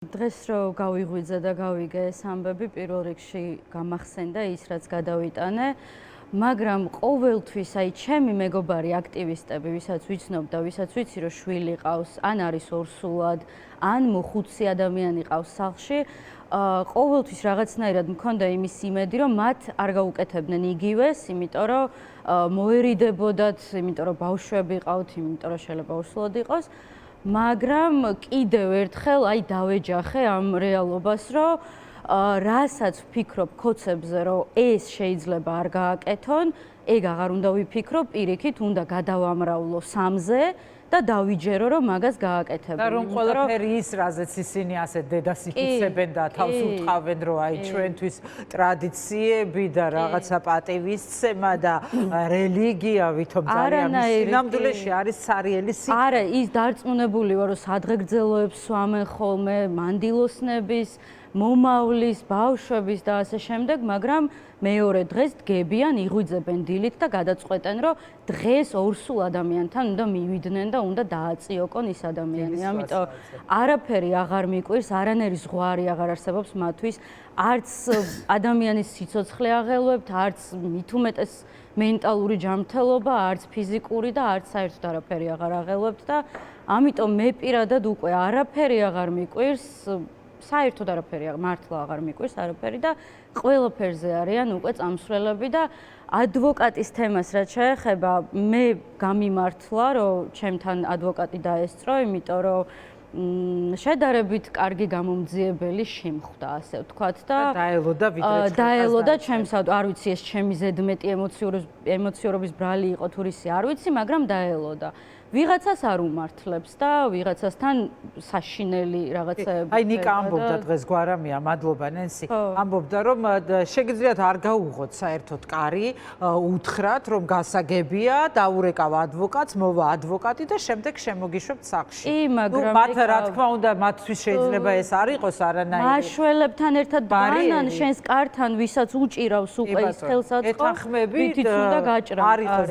დღეს რო გავიღვიძე და გავიგე ეს ამბები, პირველ რიგში გამახსენდა ის, რაც გადავიტანე, მაგრამ ყოველთვის აი ჩემი მეგობარი აქტივისტები, ვისაც ვიცნობ და ვისაც ვიცი, რომ შვილი ყავს, ან არის ორსულად, ან მოხუცი ადამიანი ყავს სახლში, ყოველთვის რაღაცნაირად მქონდა იმის იმედი, რომ მათ არ გაუკეთებდნენ იგივეს, იმიტომ რომ მოერიდებოდათ, იმიტომ რომ ბავშვები ყავთ, იმიტომ რომ შეიძლება ორსულად იყოს. მაგრამ კიდევ ერთხელ აი დავეჯახე ამ რეალობას, რომ რასაც ვფიქრობ ქოცებზე, რომ ეს შეიძლება არ გააკეთონ, ეგ აღარ უნდა ვიფიქრო, პირიქით უნდა გადავამრავლო სამზე და დავიჯერო, რომ მაგას გააკეთებენ. და რომ ყველაფერი ის, რაზეც ისინი ასე დედას იფიცებენ და თავს უთყავენ, რომ აი ჩვენთვის ტრადიციები და რაღაცა პატივისცემა და რელიგია ვითომ ძალიან სინამდვილეში არის სარიელი სიტყვა. არა, ის დარწმუნებული ვარ, რომ სადღეგრძელოებს სვამენ ხოლმე, მანდილოსნების, მომავლის, ბავშვების და ასე შემდეგ, მაგრამ მეორე დღეს დგებიან, იღვიძებენ დილით და გადაწყვეტენ, რომ დღეს ორსულ ადამიანთან უნდა მივიდნენ და უნდა დააწიოკონ ის ადამიანი. ამიტომ არაფერი აღარ მიკვირს, არანაირი ზღვარი აღარ არსებობს მათთვის, არც ადამიანის სიცოცხლე აღელვებთ, არც მით უმეტეს მენტალური ჯანმრთელობა, არც ფიზიკური და არც საერთოდ არაფერი აღარ აღელვებთ და ამიტომ მე პირადად უკვე არაფერი აღარ მიკვირს. საერთოდ არაფერი მართლა აღარ მიკვირს არაფერი და ყველაფერზე არიან უკვე წამსვლელები და ადვოკატის თემას რაც შეეხება, მე გამიმართლა, რომ ჩემთან ადვოკატი დაესწრო, იმიტომ რომ შედარებით კარგი გამომძიებელი შემხვდა, ასე ვთქვათ და დაელოდა ჩემს, არ ვიცი ეს ჩემი ზედმეტი ემოციურობის ბრალი იყო თუ რისი, არ ვიცი, მაგრამ დაელოდა. ვიღაცას არ უმართლებს და ვიღაცასთან საშინელი რაღაცეები. აი ნიკა ამბობდა დღეს გვარამია, მადლობა ნენსი. ამბობდა რომ შეგიძლიათ არ გაუღოთ საერთოდ კარი, უთხრათ რომ გასაგებია, დაურეკავ ადვოკატს, მოვა ადვოკატი და შემდეგ შემოგიშვებთ სახლში. მაგრამ მათ რა თქმა უნდა, მათთვის შეიძლება ეს არ იყოს არანაირი. მაშველებთან ერთად ბანან შენს კართან, ვისაც უჭირავს უკვე ის ხელსაწყო, ეთანხმებით უნდა გაჭრა.